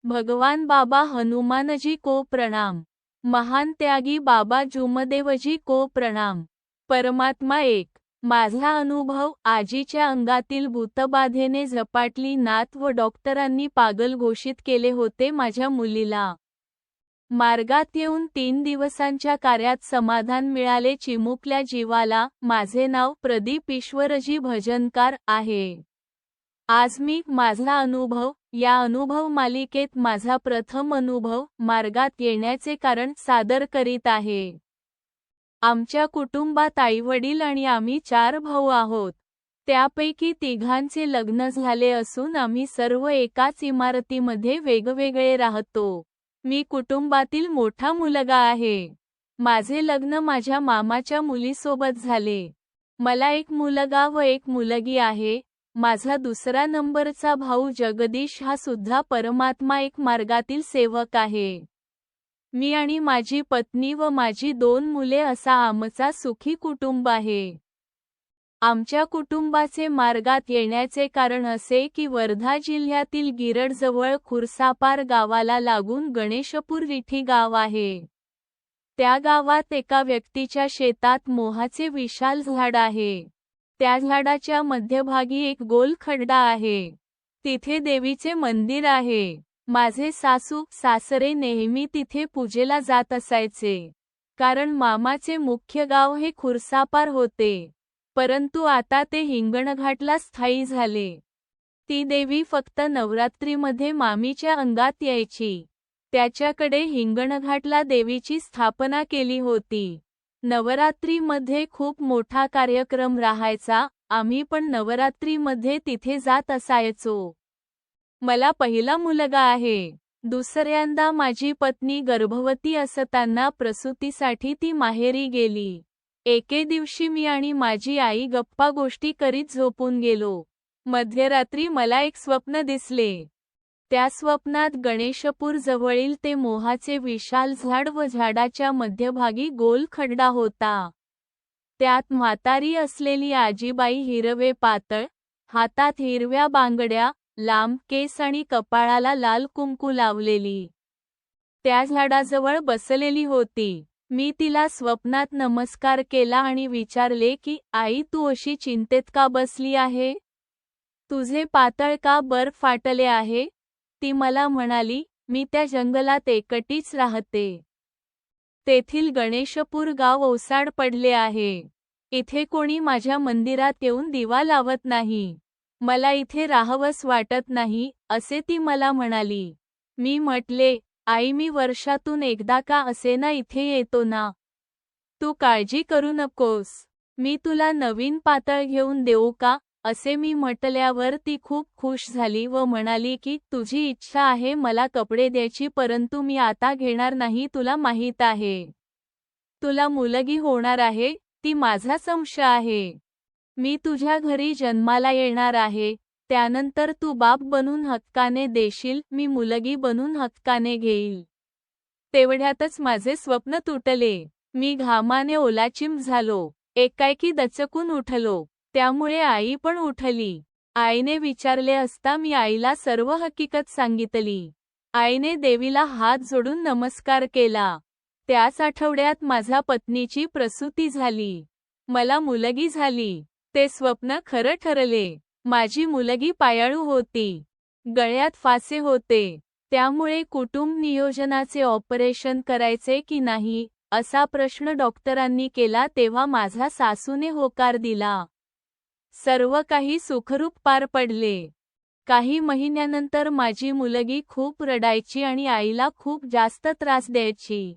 भगवान बाबा हनुमानजी को प्रणाम। महान त्यागी बाबा जुमदेवजी को प्रणाम। परमात्मा एक। माझा अनुभव, आजीच्या अंगातील भूतबाधेने झपाटली नात व डॉक्टरांनी पागल घोषित केले होते माझ्या मुलीला। मार्गात येऊन 3 दिवसांच्या कार्यात समाधान मिळाले चिमुकल्या जीवाला। माझे नाव प्रदीप ईश्वरजी भजनकार आहे। आज मी माझा अनुभव या अनुभव मालिकेत माझा प्रथम अनुभव मार्गात येण्याचे कारण सादर करीत आहे। आमच्या कुटुंबात आईवडील आणि आम्ही 4 भाऊ आहोत। त्यापैकी 3घांचे लग्न झाले असून आम्ही सर्व एकाच इमारतीमध्ये वेगवेगळे राहतो। मी कुटुंबातील मोठा मुलगा आहे। माझे लग्न माझ्या मामाच्या मुलीसोबत झाले। मला एक मुलगा व एक मुलगी आहे। माझा दुसरा नंबरचा भाऊ जगदीश हा सुद्धा परमात्मा एक मार्गातील सेवक आहे। मी आणि माझी पत्नी व माझी 2 मुले असा आमचा सुखी कुटुंब आहे। आमच्या कुटुंबाचे मार्गात येण्याचे कारण असे की वर्धा जिल्ह्यातील गिरडजवळ खुरसापार गावाला लागून गणेशपूर रिठी गाव आहे। त्या गावात एका व्यक्तीच्या शेतात मोहाचे विशाल झाड आहे। त्या झाडाच्या मध्यभागी एक गोल खड्डा आहे। तिथे देवीचे मंदिर आहे। माझे सासू सासरे नेहमी तिथे पूजेला जात असायचे। कारण मामाचे मुख्य गाव हे खुरसापार होते, परंतु आता ते हिंगणघाटला स्थायी झाले। ती देवी फक्त नवरात्रीमध्ये मामीच्या अंगात यायची। त्याच्याकडे हिंगणघाटला देवीची स्थापना केली होती। नवरात्रीमध्ये खूप मोठा कार्यक्रम राहायचा। आम्ही पण नवरात्रीमध्ये तिथे जात असायचो। मला पहिला मुलगा आहे। दुसऱ्यांदा माझी पत्नी गर्भवती असताना प्रसूतीसाठी ती माहेरी गेली। एके दिवशी मी आणि माझी आई गप्पा गोष्टी करीत झोपून गेलो। मध्यरात्री मला एक स्वप्न दिसले। त्या स्वप्नात गणेशपूर जवळील ते मोहाचे विशाल झाड व झाडाच्या मध्यभागी गोल खड्डा होता। त्यात म्हातारी असलेली आजीबाई हिरवे पातळ, हातात हिरव्या बांगड्या, लांब केस आणि कपाळाला लाल कुंकू लावलेली त्या झाडाजवळ बसलेली होती। मी तिला स्वप्नात नमस्कार केला आणि विचारले की आई, तू अशी चिंतेत का बसली आहे? तुझे पातळ का बर फाटले आहे? ती मला म्हणाली, मी त्या जंगलात एकटीच राहते। तेथील गणेशपूर गाव ओसाड पडले आहे। इथे कोणी माझ्या मंदिरात येऊन दिवा लावत नाही। मला इथे राहावंस वाटत नाही, असे ती मला म्हणाली। मी म्हटले, आई, मी वर्षातून एकदा का असेना इथे येतो ना। तू काळजी करू नकोस। मी तुला नवीन पातळ घेऊन देऊ का, असे मी म्हटल्यावर ती खूप खुश झाली व म्हणाली की तुझी इच्छा आहे मला कपडे द्यायची, परंतु मी आता घेणार नाही, तुला माहीत आहे। तुला मुलगी होणार आहे, ती माझा संशय आहे। मी तुझ्या घरी जन्माला येणार आहे, त्यानंतर तू बाप बनून हक्काने देशील, मी मुलगी बनून हक्काने घेईल। तेवढ्यातच माझे स्वप्न तुटले। मी घामाने ओलाचिंब झालो। एकाएकी दचकून उठलो। त्यामुळे आई पण उठली। आईने विचारले असता मी आईला सर्व हकीकत सांगितली। आईने देवीला हात जोडून नमस्कार केला। त्याच आठवड्यात माझ्या पत्नीची प्रसूती झाली। मला मुलगी झाली। ते स्वप्न खरं ठरले। माझी मुलगी पायाळू होती। गळ्यात फासे होते। त्यामुळे कुटुंब नियोजनाचे ऑपरेशन करायचे की नाही असा प्रश्न डॉक्टरांनी केला तेव्हा माझ्या सासूने होकार दिला। सर्व काही सुखरूप पार पडले। काही महिन्यानंतर माझी मुलगी खूप रडायची आणि आईला खूप जास्त त्रास द्यायची।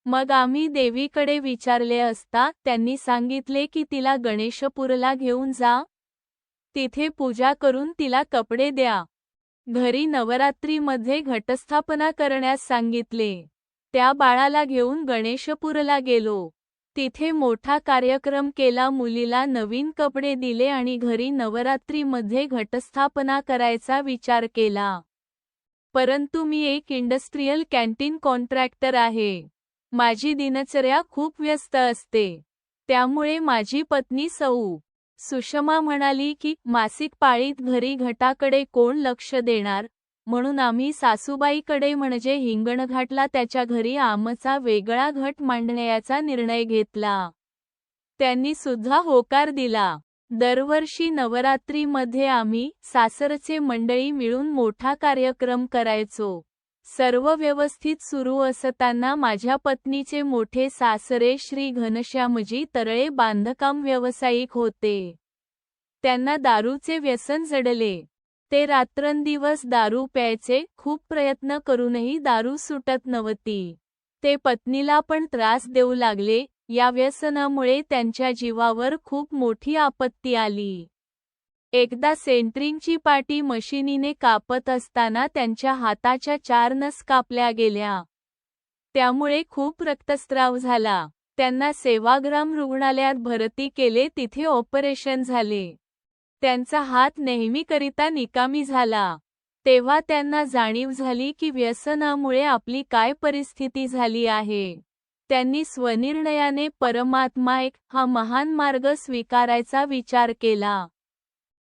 मग आम्ही देवीकडे विचारले असता त्यांनी सांगितले की तिला गणेशपूरला घेऊन जा। तिथे पूजा करून तिला कपडे द्या। घरी नवरात्रीमध्ये घटस्थापना करण्यास सांगितले। त्या बाळाला घेऊन गणेशपूरला गेलो। तिथे मोठा कार्यक्रम केला, मुलीला नवीन कपडे दिले आणि घरी नवरात्रीमध्ये घटस्थापना करायचा विचार केला। परंतु मी एक इंडस्ट्रियल कॅन्टीन कॉन्ट्रॅक्टर आहे। माझी दिनचर्या खूप व्यस्त असते। त्यामुळे माझी पत्नी सौ सुषमा म्हणाली की मासिक पाळीत घरी घटाकडे कोण लक्ष देणार, म्हणून आम्ही सासूबाईकडे म्हणजे हिंगणघाटला त्याच्या घरी आमचा वेगळा घट मांडण्याचा निर्णय घेतला. त्यांनी सुद्धा होकार दिला. दरवर्षी नवरात्रीमध्ये आम्ही सासरचे मंडळी मिळून मोठा कार्यक्रम करायचो. सर्व व्यवस्थित सुरू असताना माझ्या पत्नीचे मोठे सासरे श्री घनश्यामजी तरळे बांधकाम व्यावसायिक होते. त्यांना दारूचे व्यसन जडले. ते रात्रंदिवस दारू प्यायचे. खूप प्रयत्न करूनही दारू सुटत नव्हती. ते पत्नीला पण त्रास देऊ लागले. या व्यसनामुळे त्यांच्या जीवावर खूप मोठी आपत्ती आली. एकदा सेंटरिंगची पाटी मशिनीने कापत असताना त्यांच्या हाताच्या 4 नस कापल्या गेल्या. त्यामुळे खूप रक्तस्राव झाला. त्यांना सेवाग्राम रुग्णालयात भरती केले. तिथे ऑपरेशन झाले. त्यांचा हात नेहमीकरिता निकामी झाला. तेव्हा त्यांना जाणीव झाली की व्यसनामुळे आपली काय परिस्थिती झाली आहे. त्यांनी स्वनिर्णयाने परमात्मा एक हा महान मार्ग स्वीकारायचा विचार केला.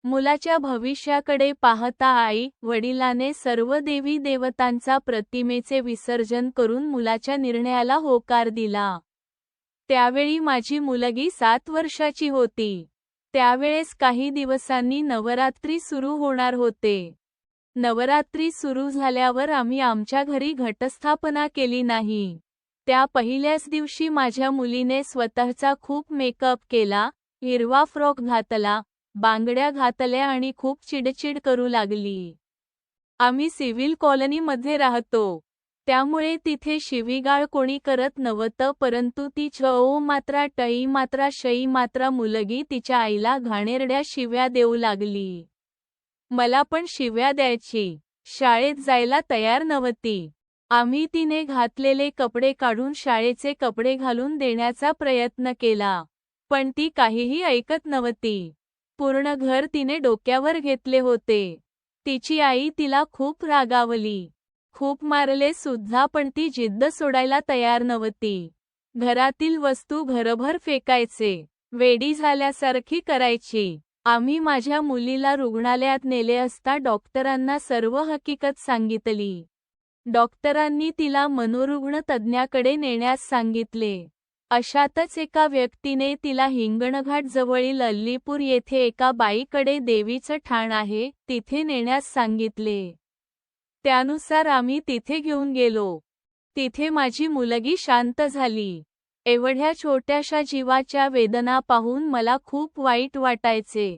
मुलाच्या भविष्याकडे पाहता आई वडिलाने सर्व देवी देवतांचा प्रतिमेचे विसर्जन करून मुलाच्या निर्णयाला होकार दिला. त्यावेळी माझी मुलगी 7 वर्षाची होती. त्यावेळेस काही दिवसांनी नवरात्री सुरू होणार होते. नवरात्री सुरू झाल्यावर आम्ही आमच्या घरी घटस्थापना केली नाही. त्या पहिल्याच दिवशी माझ्या मुलीने स्वतःचा खूप मेकअप केला, हिरवा फ्रॉक घातला, बांगड्या घातल्या आणि खूप चिडचिड करू लागली. आम्ही सिव्हिल कॉलनीमध्ये राहतो. त्यामुळे तिथे शिवीगाळ कोणी करत नव्हतं, परंतु ती ओ मात्रा टई मात्रा शई मात्रा मुलगी तिच्या आईला घाणेरड्या शिव्या देऊ लागली. मला पण शिव्या द्यायची. शाळेत जायला तयार नव्हती. आम्ही तिने घातलेले कपडे काढून शाळेचे कपडे घालून देण्याचा प्रयत्न केला, पण ती काहीही ऐकत नव्हती. पूर्ण घर तिने डोक्यावर घेतले होते. तिची आई तिला खूप रागावली. खूप मारले सुद्धा, पण ती जिद्द सोडायला तयार नव्हती. घरातील वस्तू घरभर फेकायचे. वेडी झाल्यासारखी करायची. आम्ही माझ्या मुलीला रुग्णालयात नेले असता डॉक्टरांना सर्व हकीकत सांगितली. डॉक्टरांनी तिला मनोरुग्ण तज्ज्ञाकडे नेण्यास सांगितले. अशातच एका व्यक्तीने तिला हिंगणघाट जवळील अल्लीपूर येथे एका बाईकडे देवीचं ठाण आहे, तिथे नेण्यास सांगितले. त्यानुसार आम्ही तिथे घेऊन गेलो. तिथे माझी मुलगी शांत झाली. एवढ्या छोट्याशा जीवाच्या वेदना पाहून मला खूप वाईट वाटायचे.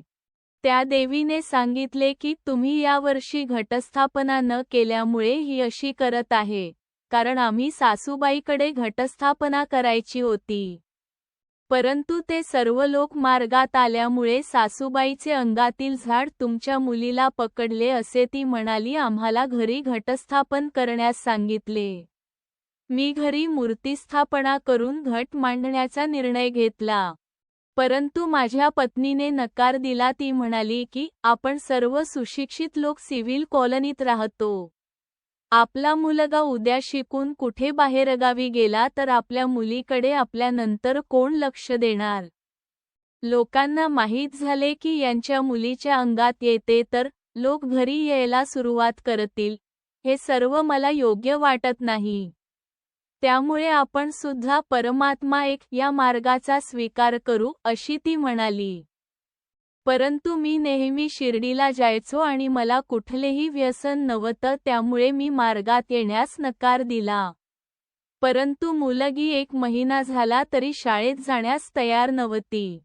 त्या देवीने सांगितले की तुम्ही यावर्षी घटस्थापना न केल्यामुळे ही अशी करत आहे, कारण आम्ही सासूबाईकडे घटस्थापना करायची होती. परंतु ते सर्व लोक मार्गात आल्यामुळे सासूबाईचे अंगातील झाड तुमच्या मुलीला पकडले असे ती म्हणाली. आम्हाला घरी घटस्थापन करण्यास सांगितले. मी घरी मूर्तिस्थापना करून घट मांडण्याचा निर्णय घेतला. परंतु माझ्या पत्नीने नकार दिला. ती म्हणाली की आपण सर्व सुशिक्षित लोक सिव्हिल कॉलनीत राहतो. आपला मुलगा उद्या शिकून कुठे बाहेरगावी गेला तर आपल्या मुलीकडे आपल्यानंतर कोण लक्ष देणार. लोकांना माहीत झाले की यांच्या मुलीच्या अंगात येते तर लोक घरी यायला सुरुवात करतील. हे सर्व मला योग्य वाटत नाही. त्यामुळे आपण सुद्धा परमात्मा एक या मार्गाचा स्वीकार करू अशी ती म्हणाली. परंतु मी नेहमी शिर्डीला जायचो आणि मला कुठलेही व्यसन नव्हतं, त्यामुळे मी मार्गात येण्यास नकार दिला. परंतु मुलगी 1 महिना झाला तरी शाळेत जाण्यास तयार नव्हती.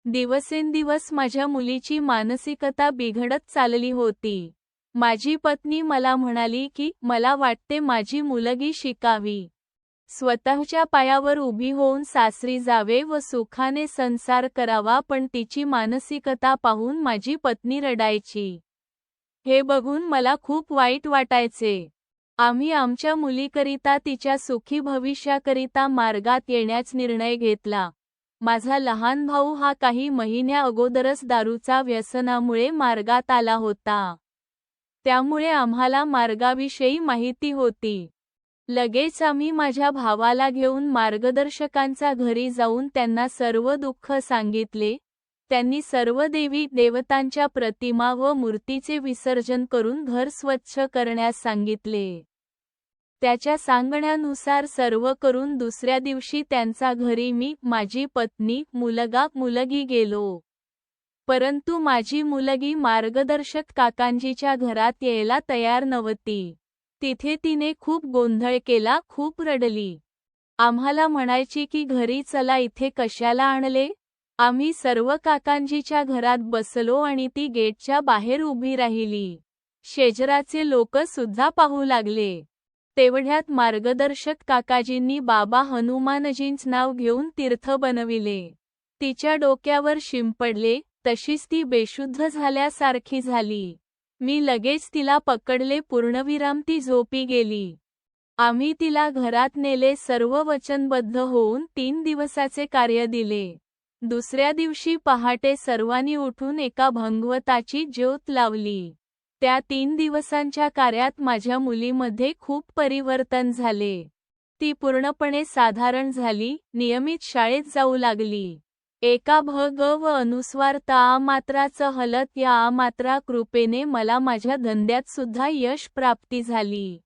दिवसेंदिवस माझ्या मुलीची मानसिकता बिघडत चालली होती. माझी पत्नी मला म्हणाली की मला वाटते माझी मुलगी शिकावी, स्वतःच्या पायावर उभी होऊन सासरी जावे व सुखाने संसार करावा, पण तिची मानसिकता पाहून माझी पत्नी रडायची. हे बघून मला खूप वाईट वाटायचे. आम्ही आमच्या मुलीकरिता तिच्या सुखी भविष्याकरिता मार्गात येण्याचा निर्णय घेतला. माझा लहान भाऊ हा काही महिन्या अगोदरच दारूचा व्यसनामुळे मार्गात आला होता. त्यामुळे आम्हाला मार्गाविषयी माहिती होती. लगेच आम्ही माझ्या भावाला घेऊन मार्गदर्शकांच्या घरी जाऊन त्यांना सर्व दुःख सांगितले. त्यांनी सर्व देवी देवतांच्या प्रतिमा व मूर्तीचे विसर्जन करून घर स्वच्छ करण्यास सांगितले. त्याच्या सांगण्यानुसार सर्व करून दुसऱ्या दिवशी त्यांचा घरी मी, माझी पत्नी, मुलगा मुलगी गेलो. परंतु माझी मुलगी मार्गदर्शक काकांजीच्या घरात यायला तयार नव्हती. तिथे तिने खूप गोंधळ केला, खूप रडली. आम्हाला म्हणायची की घरी चला, इथे कशाला आणले. आम्ही सर्व काकांजीच्या घरात बसलो आणि ती गेटच्या बाहेर उभी राहिली. शेजारचे लोक सुद्धा पाहू लागले. तेवढ्यात मार्गदर्शक काकाजींनी बाबा हनुमानजींच नाव घेऊन तीर्थ बनविले. तिच्या डोक्यावर शिंपडले, तशीच ती बेशुद्ध झाल्यासारखी झाली. मी लगेच तिला पकडले. पूर्णविराम ती झोपी गेली. आम्ही तिला घरात नेले. सर्व वचनबद्ध होऊन 3 दिवसाचे कार्य दिले. दुसऱ्या दिवशी पहाटे सर्वांनी उठून एका भगवताची ज्योत लावली. त्या 3 दिवसांच्या कार्यात माझ्या मुलीमध्ये खूप परिवर्तन झाले. ती पूर्णपणे साधारण झाली, नियमित शाळेत जाऊ लागली. एका भ ग व अनुस्वार त आ मात्राचं हलत या आ मात्रा कृपेने मला माझ्या धंद्यात सुद्धा यश प्राप्ती झाली.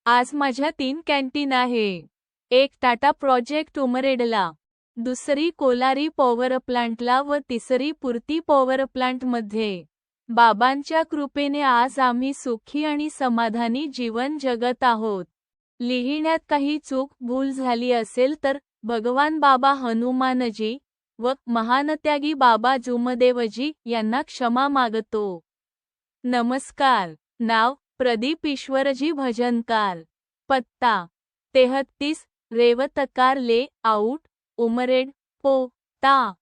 आज माझ्या 3 कॅन्टीन आहे. एक टाटा प्रोजेक्ट उमरेडला, दुसरी कोलारी पॉवर प्लांटला व तिसरी पुरती पॉवर प्लांटमध्ये. बाबांच्या कृपेने आज आम्ही सुखी आणि समाधानी जीवन जगत आहोत. लिहिण्यात काही चूक भूल झाली असेल तर भगवान बाबा हनुमानजी व महानत्यागी बाबा जुमदेवजी यांना क्षमा मागतो. नमस्कार. नाव प्रदीप ईश्वरजी भजनकार. पत्ता 33 रेवतकार ले आउट, उमरेड पो. ता.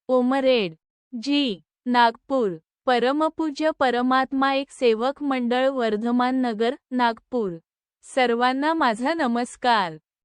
उमरेड जी. नागपूर. परमपूज्य परमात्मा एक सेवक मंडळ वर्धमान नगर, नागपूर. सर्वांना माझा नमस्कार.